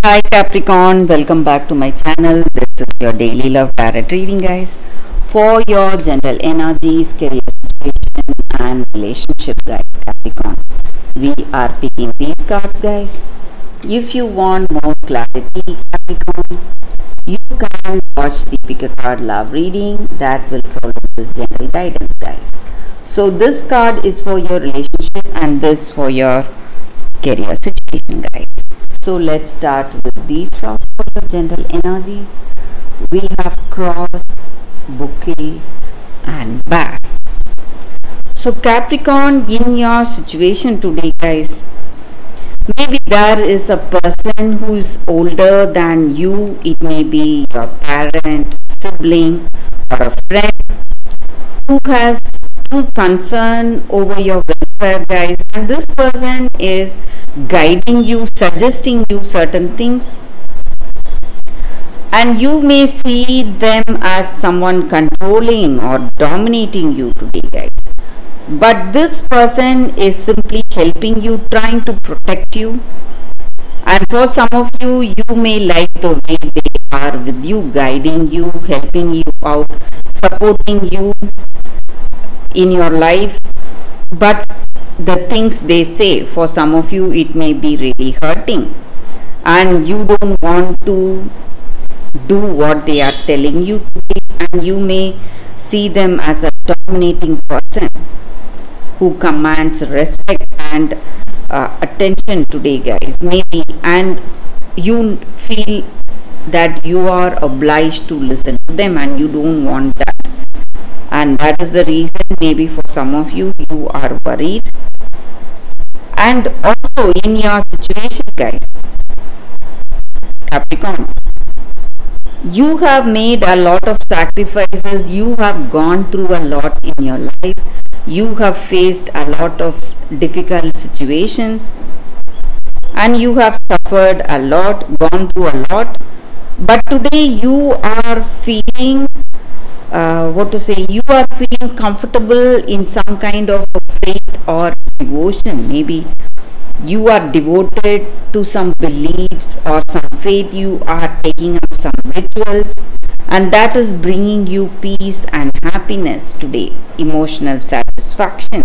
Hi Capricorn, welcome back to my channel. This is your daily love tarot reading, guys, for your general energies, career situation and relationship, guys. Capricorn, we are picking these cards, guys. If you want more clarity, Capricorn, you can watch the pick a card love reading that will follow this general guidance, guys. So this card is for your relationship and this for your career situation, guys. So let's start with these cards for your general energies. We have cross, bouquet and back. So Capricorn, in your situation today, guys, maybe there is a person who is older than you. It may be your parent, sibling or a friend who has true concern over your welfare, guys, and this person is guiding you, suggesting you certain things, and you may see them as someone controlling or dominating you today, guys, but this person is simply helping you, trying to protect you. And for some of you, you may like the way they are with you, guiding you, helping you out, supporting you in your life, but the things they say, for some of you, it may be really hurting and you don't want to do what they are telling you today, and you may see them as a dominating person who commands respect and attention today, guys, maybe, and you feel that you are obliged to listen to them and you don't want that, and that is the reason maybe for some of you, you are worried. And also in your situation, guys, Capricorn, you have made a lot of sacrifices, you have gone through a lot in your life, you have faced a lot of difficult situations and you have suffered a lot, gone through a lot, but today you are feeling you are feeling comfortable in some kind of faith or devotion. Maybe you are devoted to some beliefs or some faith, you are taking up some rituals, and that is bringing you peace and happiness today, emotional satisfaction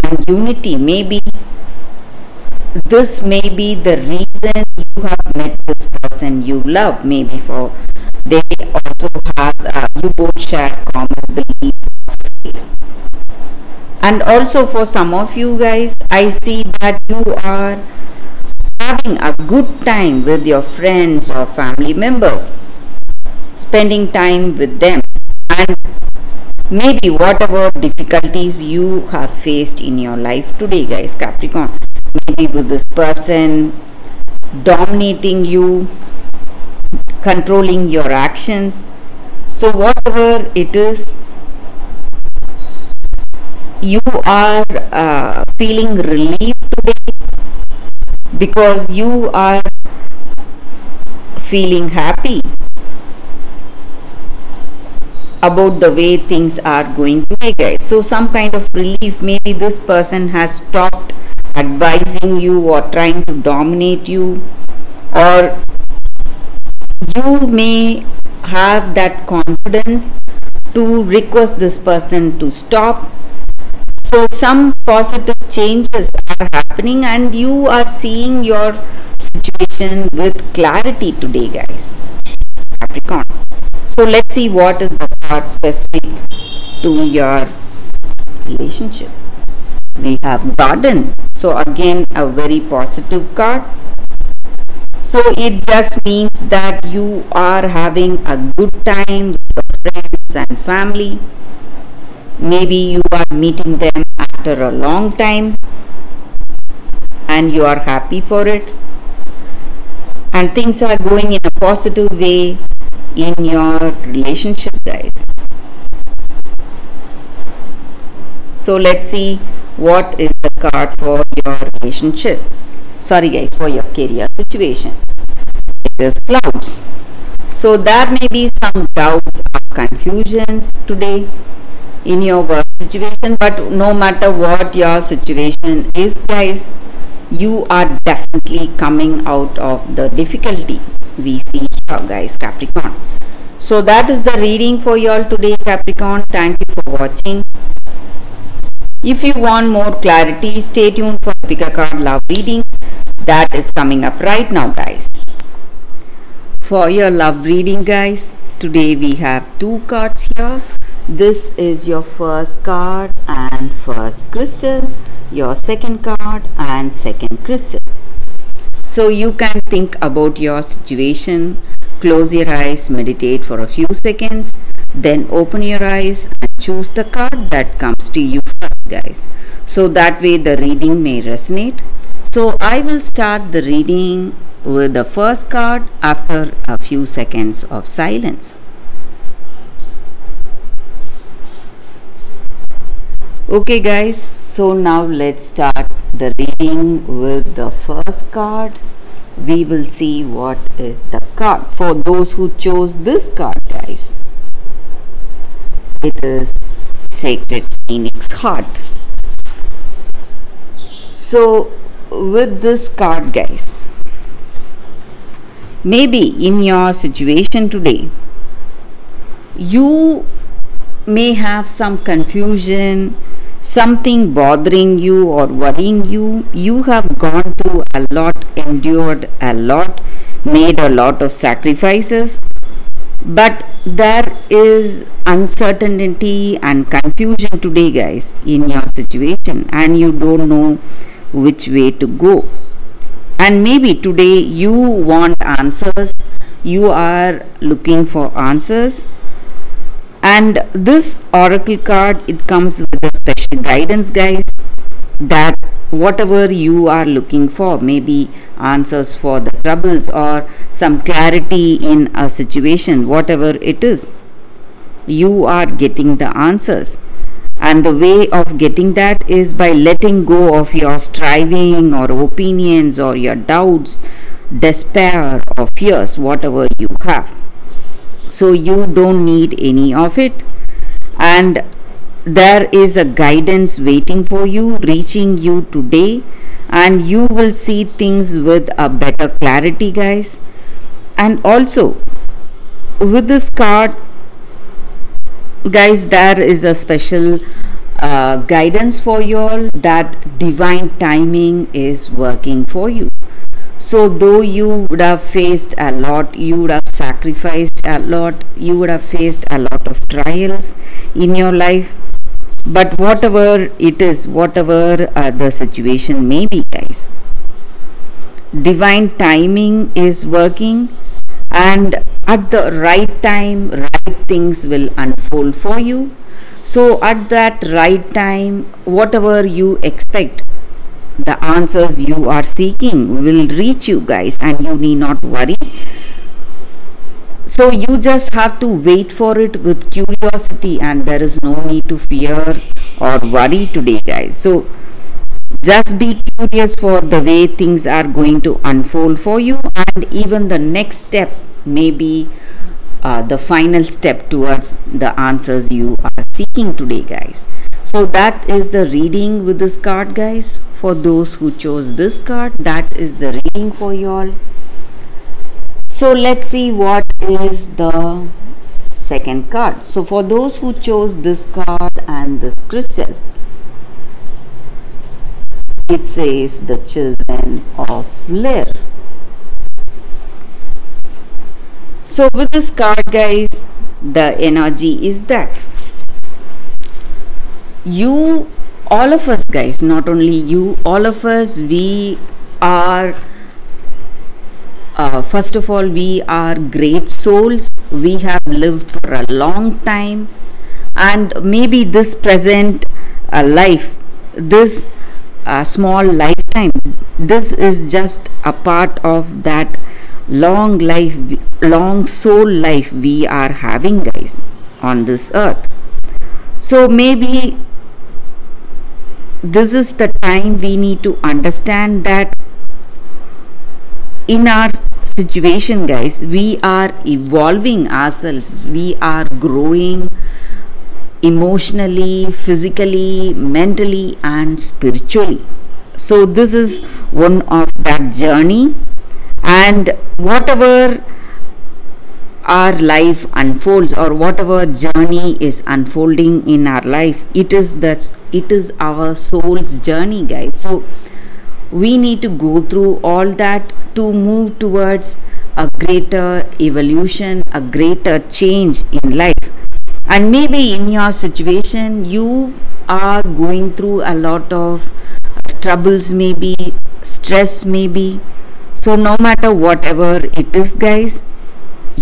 and unity. Maybe this may be the reason you have met this person you love. Maybe for they also have you both share common belief of faith. And also for some of you guys, I see that you are having a good time with your friends or family members, spending time with them, and maybe whatever difficulties you have faced in your life today, guys, Capricorn, maybe with this person dominating you, controlling your actions. So whatever it is, you are feeling relieved today because you are feeling happy about the way things are going today, guys. So some kind of relief. Maybe this person has stopped advising you or trying to dominate you, or you may have that confidence to request this person to stop. So some positive changes are happening and you are seeing your situation with clarity today, guys, Capricorn. So let's see what is the card specific to your relationship. We have Garden. So again, a very positive card. So it just means that you are having a good time with your friends and family. Maybe you are meeting them after a long time and you are happy for it, and things are going in a positive way in your relationship, guys. So let's see what is the card for your relationship. Sorry guys, for your career situation. It is Clouds. So there may be some doubts or confusions today in your work situation, but no matter what your situation is, guys, you are definitely coming out of the difficulty we see here, guys, Capricorn. So that is the reading for you all today, Capricorn. Thank you for watching. If you want more clarity, stay tuned for the Pick a Card Love reading that is coming up right now, guys. For your love reading, guys, today we have 2 cards here. This is your first card and first crystal, your second card and second crystal. So you can think about your situation, close your eyes, meditate for a few seconds, then open your eyes and choose the card that comes to you first, guys. So that way the reading may resonate. So I will start the reading with the first card after a few seconds of silence. Okay, guys, so now let's start the reading with the first card. We will see what is the card. For those who chose this card, guys, it is Sacred Phoenix Heart. So with this card, guys, maybe in your situation today, you may have some confusion, something bothering you or worrying you. You have gone through a lot, endured a lot, made a lot of sacrifices, but there is uncertainty and confusion today, guys, in your situation, and you don't know which way to go. And maybe today you want answers, you are looking for answers, and this oracle card, it comes with a special guidance, guys, that whatever you are looking for, maybe answers for the troubles or some clarity in a situation, whatever it is, you are getting the answers. And the way of getting that is by letting go of your striving or opinions or your doubts, despair or fears, whatever you have. So you don't need any of it, and there is a guidance waiting for you, reaching you today, and you will see things with a better clarity, guys. And also with this card, guys, there is a special guidance for you all, that divine timing is working for you. So though you would have faced a lot, you would have sacrificed a lot, you would have faced a lot of trials in your life, but whatever it is, whatever the situation may be, guys, divine timing is working, and at the right time, right things will unfold for you. So at that right time, whatever you expect, the answers you are seeking will reach you, guys, and you need not worry. So you just have to wait for it with curiosity, and there is no need to fear or worry today, guys. So just be curious for the way things are going to unfold for you, and even the next step may be the final step towards the answers you are seeking today, guys. So that is the reading with this card, guys. For those who chose this card, that is the reading for you all. So let's see what is the second card. So for those who chose this card and this crystal, it says the Children of Lyre. So with this card, guys, the energy is that you, all of us, guys, not only you, all of us, we are first of all, we are great souls. We have lived for a long time, and maybe this present life, this small lifetime, this is just a part of that long life, long soul life we are having, guys, on this earth. So maybe this is the time we need to understand that in our situation, guys, we are evolving ourselves, we are growing emotionally, physically, mentally and spiritually. So this is one of that journey, and whatever our life unfolds, or whatever journey is unfolding in our life, it is our soul's journey, guys. So we need to go through all that to move towards a greater evolution, a greater change in life. And maybe in your situation you are going through a lot of troubles, maybe stress, maybe. So no matter whatever it is, guys,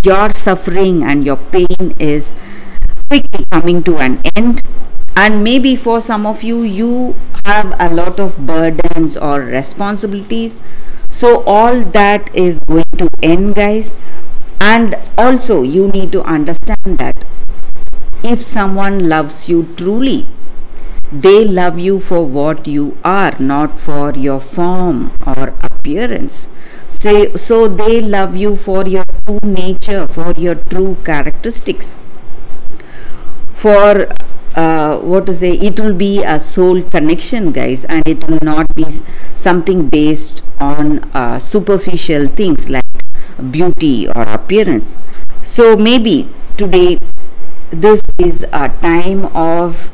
your suffering and your pain is quickly coming to an end. And maybe for some of you, you have a lot of burdens or responsibilities. So all that is going to end, guys. And also you need to understand that if someone loves you truly, they love you for what you are, not for your form or appearance. So they love you for your true nature, for your true characteristics. For it will be a soul connection, guys, and it will not be something based on superficial things like beauty or appearance. So maybe today this is a time of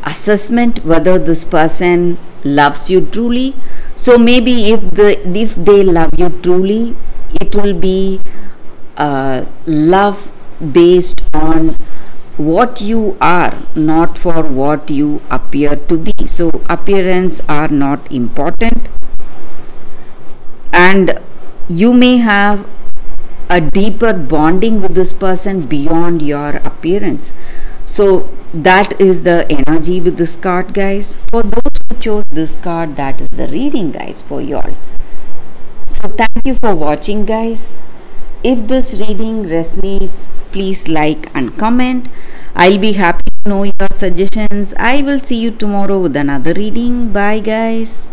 assessment whether this person loves you truly. So maybe if they love you truly, it will be love based on what you are, not for what you appear to be. So appearance are not important, and you may have a deeper bonding with this person beyond your appearance. So that is the energy with this card, guys. For those who chose this card, that is the reading, guys, for y'all. So thank you for watching, guys. If this reading resonates, please like and comment. I'll be happy to know your suggestions. I will see you tomorrow with another reading. Bye, guys.